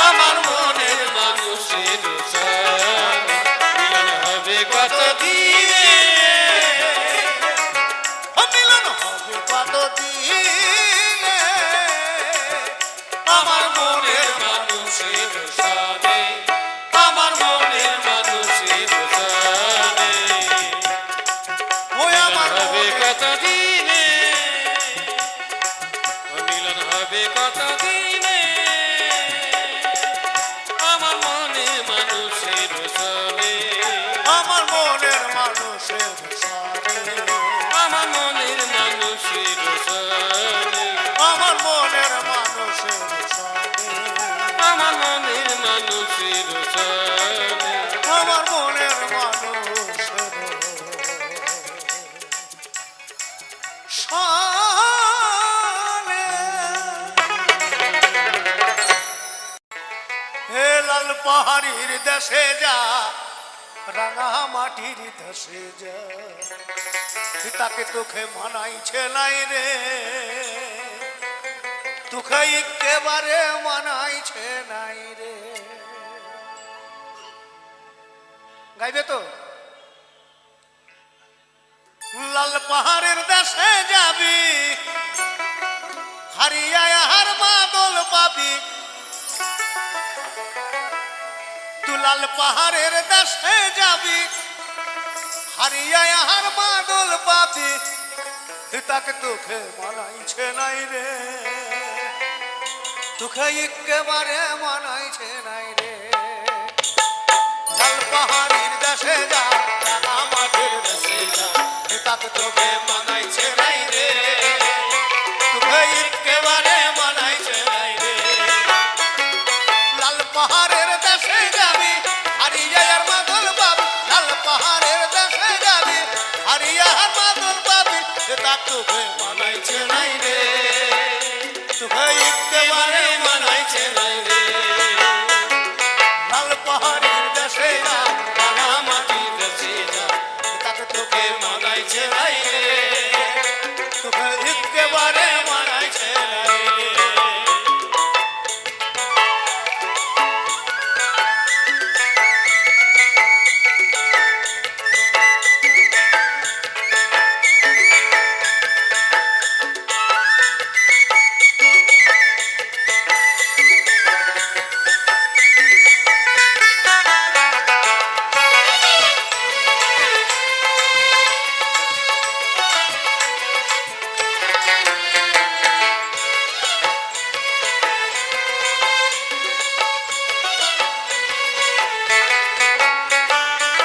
আমার মনের মানুষের সবে, মিলন হবে কত দিনে, মিলন হবে কত দিনে। আমার মনের মানুষের সবে, আমার মনের মানুষের সবে, ওই আমার হবে মনের কত দিনে, মিলন হবে কত দিনে, আমার মনের মানুষের সবে, আমার মনের মানুষের সাথে, আমার মনের মানুষের সবে, আমার মনের মানুষের সাথে, আমার মনের মানুষের সবে, আমার মনের মানুষের সাথে। হে লাল পাহাড়ির দেশে যা, রাঙা মাটির দেশে যা, তাকে তোকে মানাইছে নাই রে, তোকে একেবারে মানাইছে নাই রে। গাইবে তো? লাল পাহাড়ের দেশে যাবি, হারিয়া হার মাদল পাবি, তুই লাল পাহাড়ের দেশে যাবি, হারিয়া হার মাদল পাবি, তাকে তোকে মানাইছে নাই রে, তোকে একেবারে মানাইছে নাই রে। লাল পাহাড়ির দেশে যা, রাঙা মাটির দেশে যা, তাকে তোকে মানাইছে নাই রে, তোকে একেবারে মানাইছে নাই রে। লাল পাহাড়ের দেশে যাবি, হারিয়া আর মাদল পাবি, লাল পাহাড়ের দেশে যাবি, হারিয়া আর মাদল পাবি, তাকে তোকে মানাইছে নাই রে, তোকে একেবারে মানাইছে নাই রে। লাল পাহাড়ের দেশে যা, রাঙা মাটির দেশে যা, তাকে তোকে মানাইছে নাই রে, তোকে একেবারে মানাইছে নাই রে।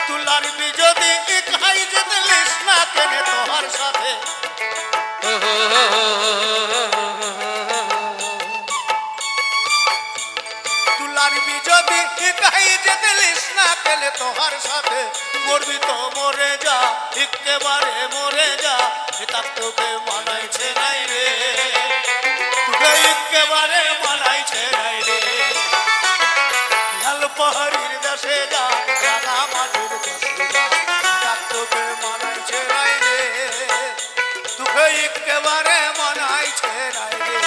তুলার বিজদি খাই যেতে লিস না কেনে তোমার সাথে, তুলার বিজদি খাই যেতে লিস না কেনে তোমার সাথে, মরবি তো মরে যা, একেবারে মরে যা, তার তোকে মানাইছে নাই রে, তোকে একেবারে মানাইছে নাই রে। লাল পাহাড়ির দেশে যা, রাঙা মাটির দেশে যা, তার তোকে মানাইছে নাই রে, তোকে একেবারে মানাইছে নাই রে।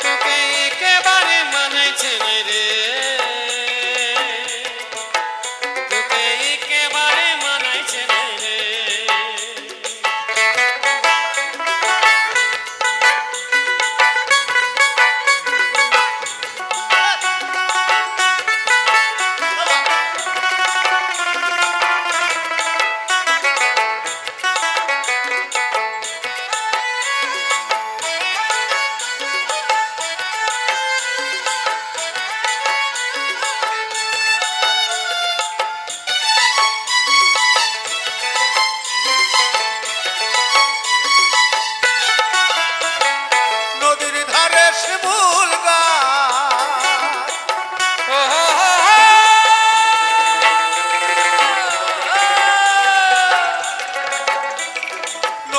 তোকে একেবারে মানাইছে নাই রে, তোকে একেবারে মানাইছে নাই রে।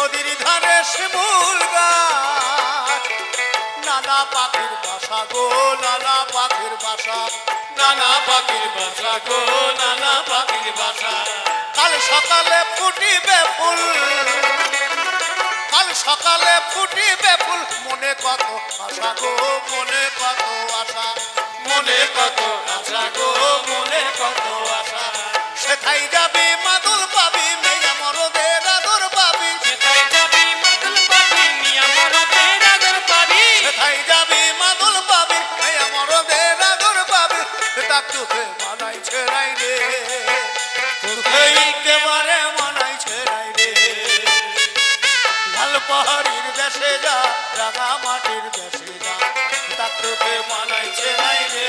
নদীর ধারে শিমুল গাছ, নানা পাখির বাসা গো নানা পাখির বাসা, নানা পাখির বাসা গো নানা পাখির বাসা। কাল সকালে ফুটিবে ফুল, কাল সকালে ফুটিবে ফুল, মনে কত আশা গো মনে কত আশা, মনে কত আশা গো মনে কত আশা। সেথাই যাবি মাদুল পাবি মেয়া মরদের আদর পাবি, সেটাই যাবি মাদুল পাবি মিয়া মরদের আদর পাবি। সেথাই যাবি মাদুল পাবি মেয়া মরদের আদর পাবি, তাক তোকে মানাইছে নাই রে, তোকে একেবারে মানাইছে নাই রে। লাল পাহাড়ির দেশে যা রাঙা মাটির দেশে যা, তাক তোকে মানাইছে নাই রে,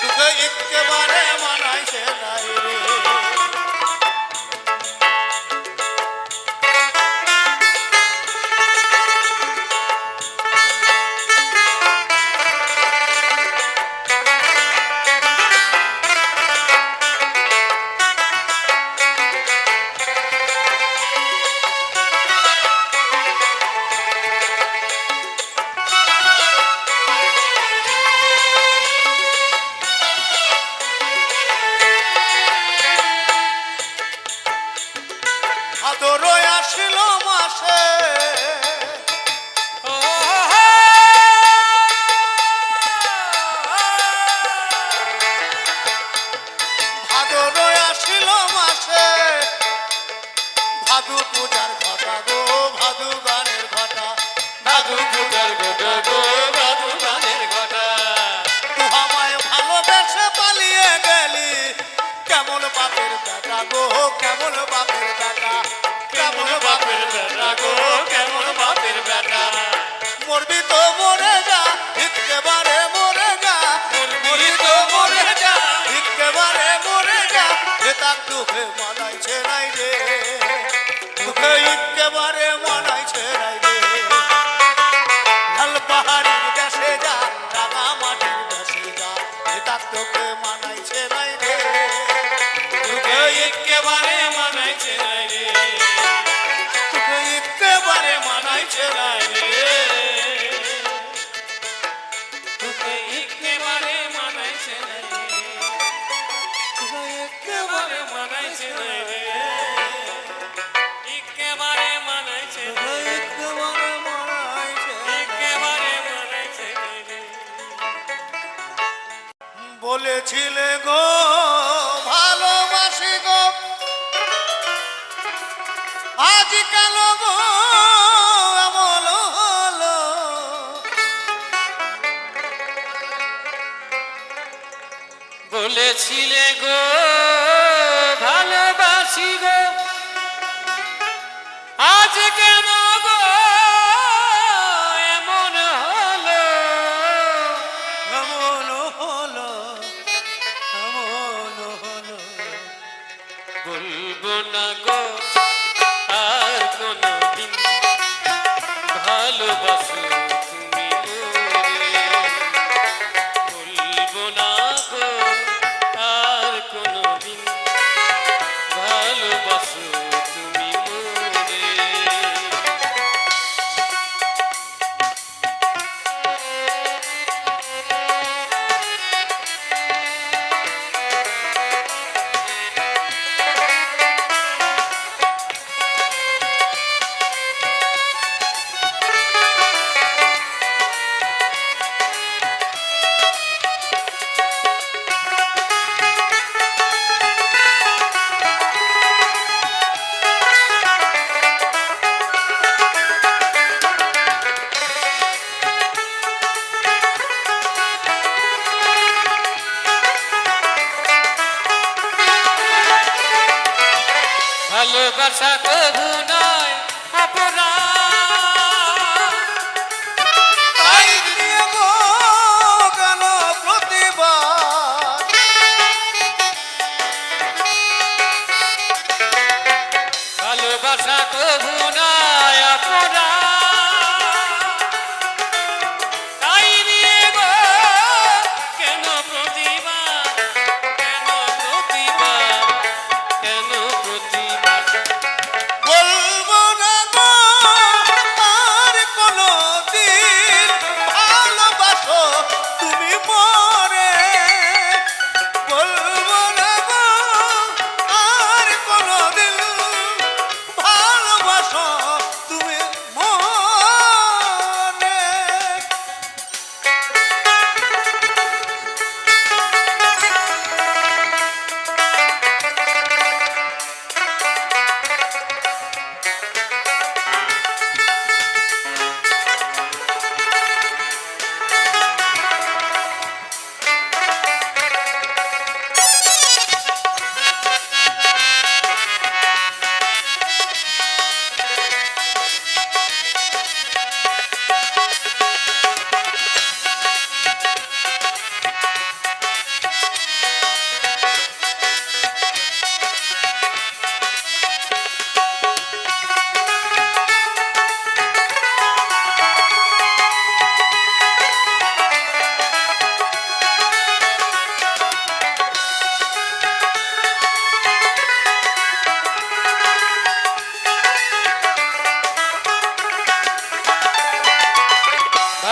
তোকে একেবারে মানাইছে নাই রে। ভাদরই আসিল মাসে, ও ভাদরই আসিল মাসে, ভাদু পূজার ঘটা গো ভাদু গানের ঘটা, ভাদু পূজার ঘটা গো ভাদু গানের ঘটা। তুই আমায় ভালোবেসে পালিয়ে গেলি, কেমন বাপের বেটা গো কেমন বাপের বেটা, কেমন বাপের বেটা গো কেমন বাপের বেটা। মরবি তো মরে যা একেবারে মরে যা, মরবি তো মরে যা। একেবারে মরে যা, এ তাক তোকে মানাইছে নাই রে, তোকে একেবারে মানাইছে নাই রে। লাল পাহাড়ির দেশে যা রাঙা মাটির দেশে যা, এ তাক তোকে মানাইছে নাই রে, তোকে একেবারে মানাইছে নাই রে, তোকে একেবারে মানাইছে নাই রে। তোকে একেবারে মানাইছে নাই রে, একেবারে মানাইছে নাই রে, একেবারে মানাইছে নাই রে, একেবারে মানাইছে নাই রে। একেবারে মানাইছে নাই রে। বলেছিলে গো ভালোবাসি গো, আজ কেন গো এমন হলো, বলেছিলে গো ভালোবাসি গো, আজ কেন গো এমন হলো। এমন হলো এমন হলো, বলবো না গো আর কোনদিন ভালোবাসো তুমি মোরে, বলবো না গো আর কোনদিন ভালোবাসো তুমি মোরে। ভালোবাসা কবু নয় অপরাধ, তাই দিয়ে গো কেন প্রতিবাদ, ভালোবাসা কবু নয় অপরাধ, তাই নিয়ে গো কেন প্রতিবাদ, কেন প্রতিবাদ, কেন প্রতিবাদ।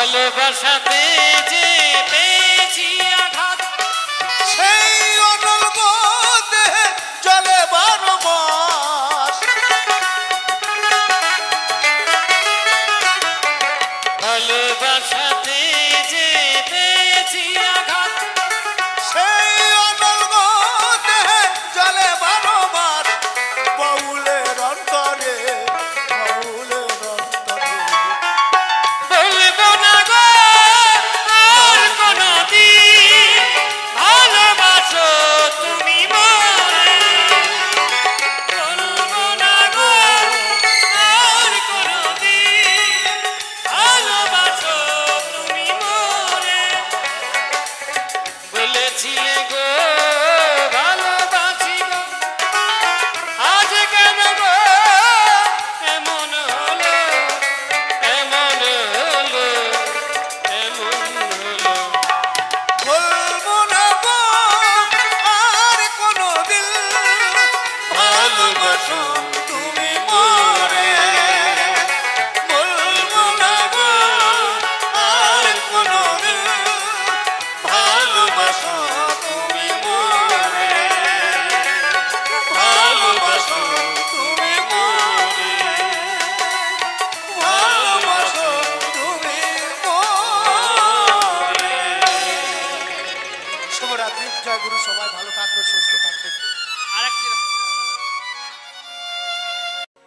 ভালোবাসাতে যে পেয়েছি আঘাত, সেই অনল দেহে জলে 12 মাস। ভালোবাসাতে যে পেয়েছি আঘাত, সেই অনল দেহে জলে 12 মাস। বাউলের অন্তরে, বাউলের অন্তরে বলবো না গো আর কোনদিন ভালোবাসো তুমি মরে। বলবো না গো আর কোনদিন ভালোবাসো তুমি মরে। বলেছিলে গো ভালোবাসি গো, আজ কেন গো এমন হলো, এমন হলো, এমন হলো। বলবো না গো আর কোনদিন ভালোবাসো তুমি মোরে। বলবো না গো আর কোনদিন ভালোবাসো তুমি মোরে। ভালোবাসো তুমি মোরে। ভালোবাসো তুমি মোরে। শুভরাত্রি, জয় গুরু। সবাই ভালো থাকবেন, সুস্থ থাকবেন।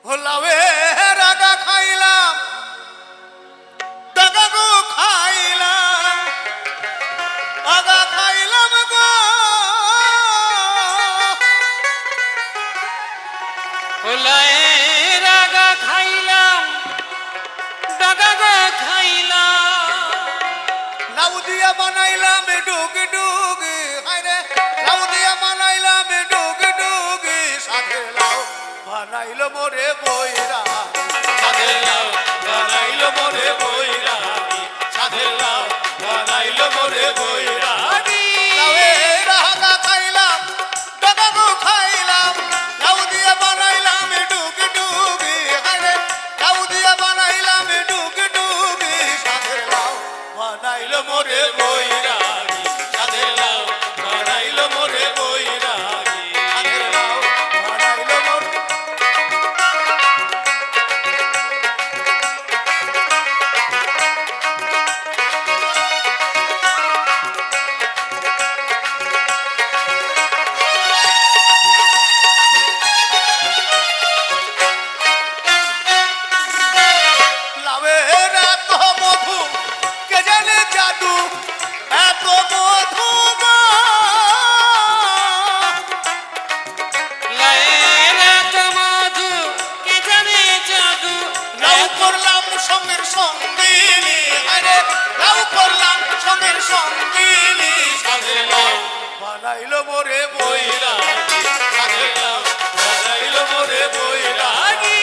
ভোলাবে রাগা খাইলাম, টাকা গো খাইলাম, আগা খাইলাম গো। ওলায়ে রাগা খাইলাম, ডাগা গো খাইলাম। লাউ দিয়া বানাইলাম ডুগ ডুগ, হায়রে লাউ দিয়া বানাইলাম ডুগ ডুগ। সাথে লাউ বানাইলো মোরে বইরা, সাথে লাউ বানাইলো মোরে বইরা, সাথে লাউ বানাইলো মোরে বইরা। লাউয়ে রাগা খাইলাম, ডাগা গো খাইলাম, লাউ দিয়া বানাইলাম ডুগ ডুগ, হায়রে লাউ দিয়া বানাইলাম ডুগ ডুগ। সাথে লাউ বানাইলো মোরে বৈরাগী, সাথে লাউ বানাইলো মোরে বৈরাগী, সাথে লাউ বানাইলো মোরে। লাউয়ের এত মধু, কে জানে জাদু, এত মধু গো। লায়ের এত মধু, কে জানে জাদু। লাউ করলাম সঙ্গের সঙ্গিনী, আরে লাউ করলাম সঙ্গের সঙ্গিনী। সাথে লাউ বানাইলো মোরে বৈরাগী, সাথে লাউ বানাইলো মোরে বৈরাগী।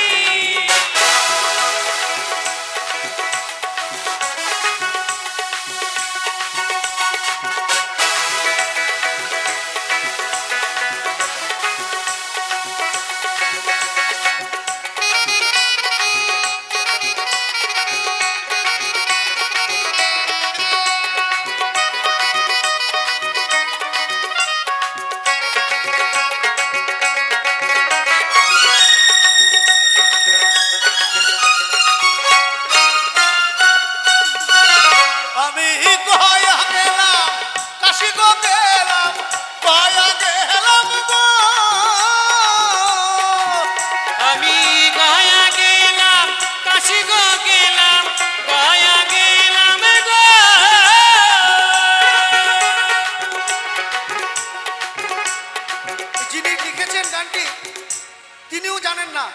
আমি গয়া গেলাম, কাশি গো গেলাম, গয়া গেলাম গো। আমি গয়া গেলাম, কাশি গো গেলাম, গয়া গেলাম গো। যিনি লিখেছেন গানটি তিনিও জানেন না।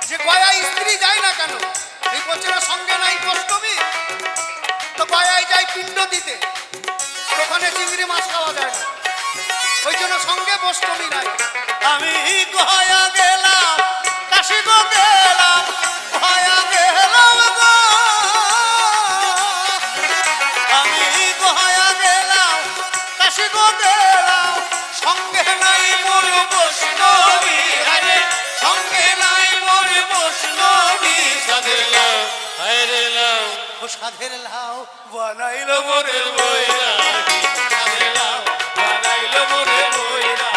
যে গয়ায় স্ত্রী যায় না কেন, এই বলছে না সঙ্গে নাই অষ্টমী, তো গয়ায় যায় পিণ্ড দিতে, ওখানে চিংড়ি মাছ খাওয়া যায় না, ওই জন্য সঙ্গে অষ্টমী নাই। আমি গয়া গেলাম, কাশি গো গেলাম, গয়া গেলাম গো। আমি গয়া গেলাম, কাশি গো গেলাম, সঙ্গে নাই মোর বৈষ্ণবী, আরে সঙ্গে নাই মোর ও সাধের লাউ বানাইলো মোরে বৈরাগী সাধে লাউ বানাইলো মোরে বৈরাগী